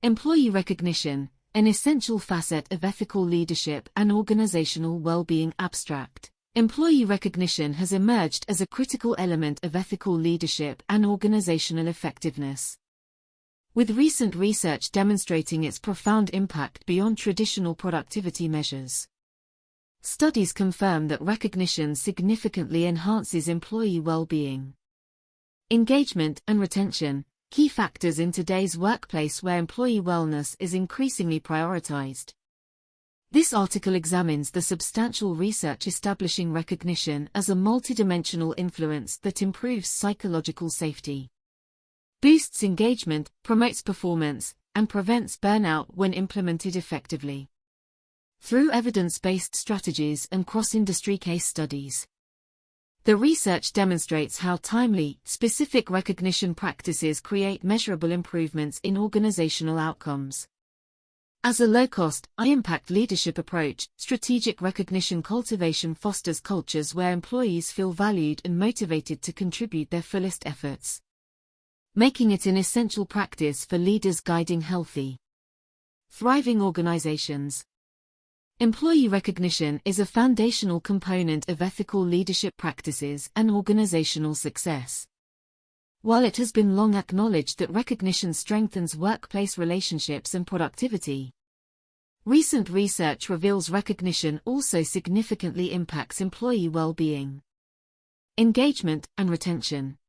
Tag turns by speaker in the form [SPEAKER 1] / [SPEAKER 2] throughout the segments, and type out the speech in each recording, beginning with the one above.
[SPEAKER 1] Employee recognition, an essential facet of ethical leadership and organizational well-being. Abstract. Employee recognition has emerged as a critical element of ethical leadership and organizational effectiveness, with recent research demonstrating its profound impact beyond traditional productivity measures. Studies confirm that recognition significantly enhances employee well-being, engagement, and retention, key factors in today's workplace where employee wellness is increasingly prioritized. This article examines the substantial research establishing recognition as a multidimensional influence that improves psychological safety, boosts engagement, promotes performance, and prevents burnout when implemented effectively through evidence-based strategies and cross-industry case studies. The research demonstrates how timely, specific recognition practices create measurable improvements in organizational outcomes. As a low-cost, high-impact leadership approach, strategic recognition cultivation fosters cultures where employees feel valued and motivated to contribute their fullest efforts, making it an essential practice for leaders guiding healthy, thriving organizations. Employee recognition is a foundational component of ethical leadership practices and organizational success. While it has been long acknowledged that recognition strengthens workplace relationships and productivity, recent research reveals recognition also significantly impacts employee well-being, engagement, and retention.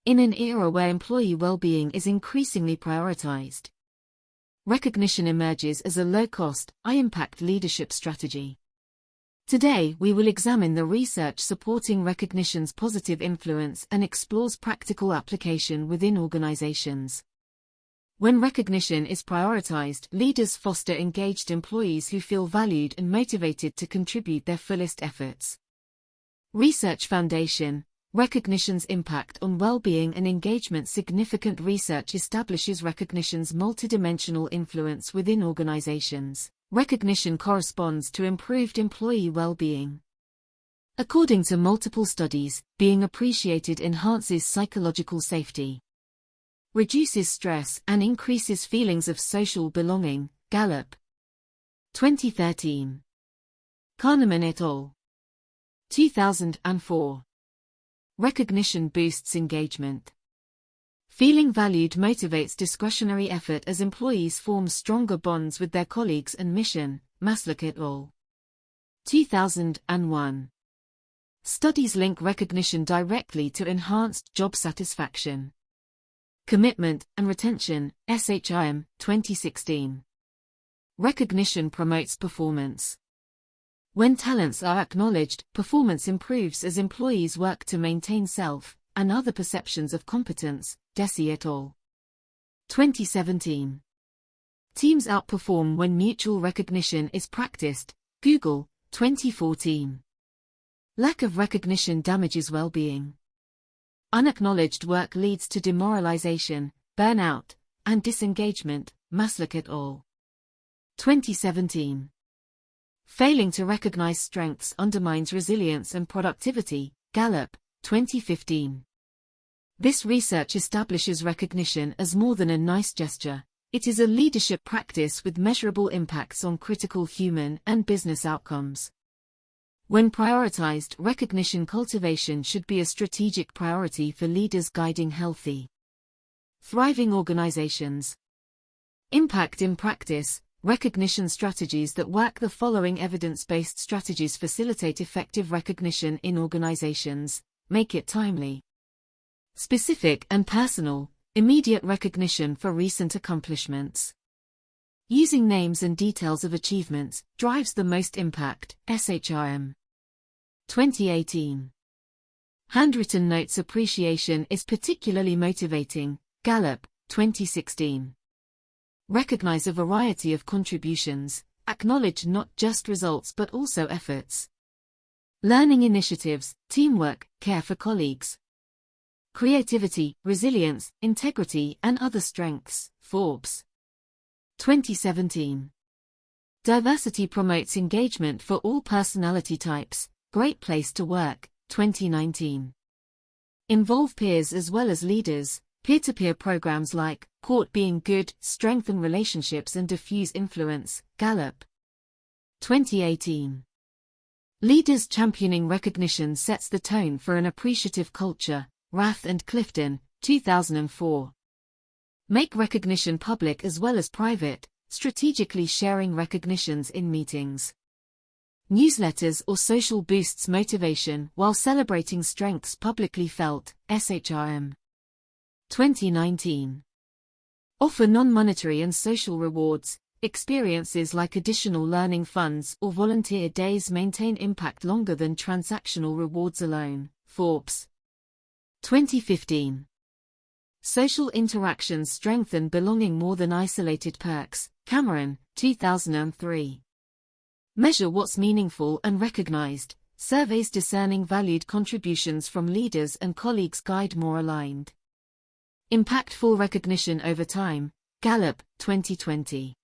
[SPEAKER 1] In an era where employee well-being is increasingly prioritized, recognition emerges as a low-cost, high-impact leadership strategy. Today, we will examine the research supporting recognition's positive influence and explores practical application within organizations. When recognition is prioritized, leaders foster engaged employees who feel valued and motivated to contribute their fullest efforts. Research foundation. Recognition's impact on well-being and engagement. Significant research establishes recognition's multidimensional influence within organizations. Recognition corresponds to improved employee well-being. According to multiple studies, being appreciated enhances psychological safety, reduces stress, and increases feelings of social belonging. Gallup. 2013. Kahneman et al. 2004. Recognition boosts engagement. Feeling valued motivates discretionary effort as employees form stronger bonds with their colleagues and mission. Maslow et al. 2001. Studies link recognition directly to enhanced job satisfaction, commitment, and retention. SHIM. 2016. Recognition promotes performance. When talents are acknowledged, performance improves as employees work to maintain self and other perceptions of competence. Deci et al. 2017. Teams outperform when mutual recognition is practiced. Google. 2014. Lack of recognition damages well-being. Unacknowledged work leads to demoralization, burnout, and disengagement. Maslow et al. 2017. Failing to recognize strengths undermines resilience and productivity. Gallup. 2015. This research establishes recognition as more than a nice gesture. It is a leadership practice with measurable impacts on critical human and business outcomes. When prioritized, recognition cultivation should be a strategic priority for leaders guiding healthy, thriving organizations. Impact in practice. Recognition strategies that work. The following evidence-based strategies facilitate effective recognition in organizations. Make it timely, specific, and personal. Immediate recognition for recent accomplishments. Using names and details of achievements drives the most impact. SHIM. 2018. Handwritten notes appreciation is particularly motivating. Gallup. 2016. Recognize a variety of contributions, acknowledge not just results but also efforts. Learning initiatives, teamwork, care for colleagues. Creativity, resilience, integrity, and other strengths. Forbes. 2017. Diversity promotes engagement for all personality types. Great Place to Work. 2019. Involve peers as well as leaders. Peer-to-peer programs like Court Being Good strengthen relationships and diffuse influence. Gallup. 2018. Leaders championing recognition sets the tone for an appreciative culture. Rath and Clifton, 2004. Make recognition public as well as private, strategically sharing recognitions in meetings, newsletters or social boosts motivation while celebrating strengths publicly felt. SHRM. 2019. Offer non-monetary and social rewards. Experiences like additional learning funds or volunteer days maintain impact longer than transactional rewards alone. Forbes. 2015. Social interactions strengthen belonging more than isolated perks. Cameron, 2003. Measure what's meaningful and recognized. Surveys discerning valued contributions from leaders and colleagues guide more aligned. Impactful recognition over time. Gallup, 2020.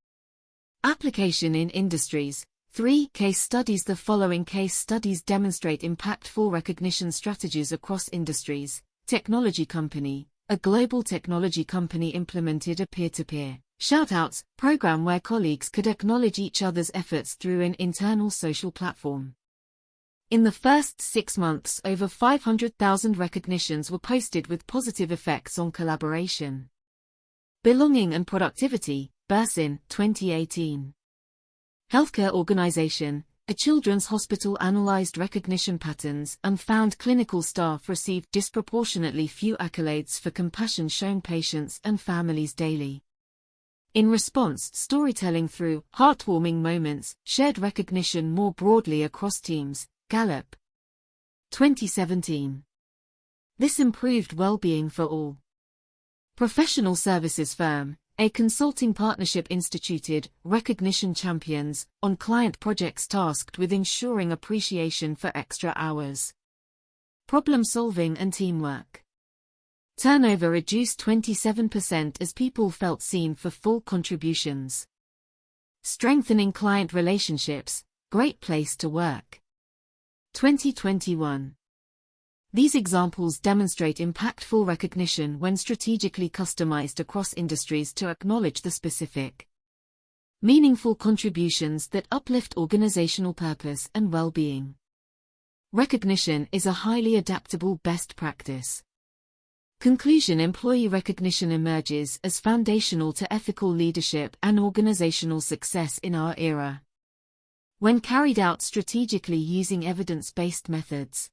[SPEAKER 1] Application in industries. 3 case studies. The following case studies demonstrate impactful recognition strategies across industries. Technology company. A global technology company implemented a peer-to-peer shout-outs program where colleagues could acknowledge each other's efforts through an internal social platform. In the first 6 months, over 500,000 recognitions were posted with positive effects on collaboration, belonging and productivity. Bursin, 2018. Healthcare organization. A children's hospital analyzed recognition patterns and found clinical staff received disproportionately few accolades for compassion shown patients and families daily. In response, storytelling through heartwarming moments shared recognition more broadly across teams. Gallup. 2017. This improved well-being for all. Professional services firm. A consulting partnership instituted recognition champions on client projects tasked with ensuring appreciation for extra hours, problem solving and teamwork. Turnover reduced 27% as people felt seen for full contributions. Strengthening client relationships. Great place to work. 2021. These examples demonstrate impactful recognition when strategically customized across industries to acknowledge the specific, meaningful contributions that uplift organizational purpose and well-being. Recognition is a highly adaptable best practice. Conclusion. Employee recognition emerges as foundational to ethical leadership and organizational success in our era. When carried out strategically using evidence-based methods,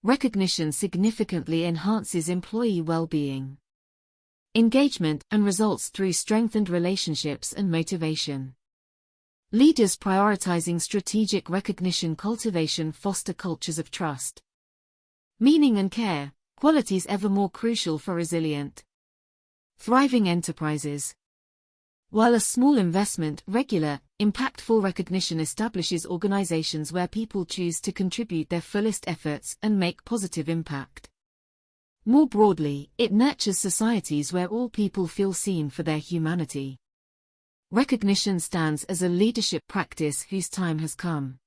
[SPEAKER 1] recognition significantly enhances employee well-being, engagement, and results through strengthened relationships and motivation. Leaders prioritizing strategic recognition cultivation foster cultures of trust, meaning and care, qualities ever more crucial for resilient, thriving enterprises. While a small investment, regular, impactful recognition establishes organizations where people choose to contribute their fullest efforts and make positive impact. More broadly, it nurtures societies where all people feel seen for their humanity. Recognition stands as a leadership practice whose time has come.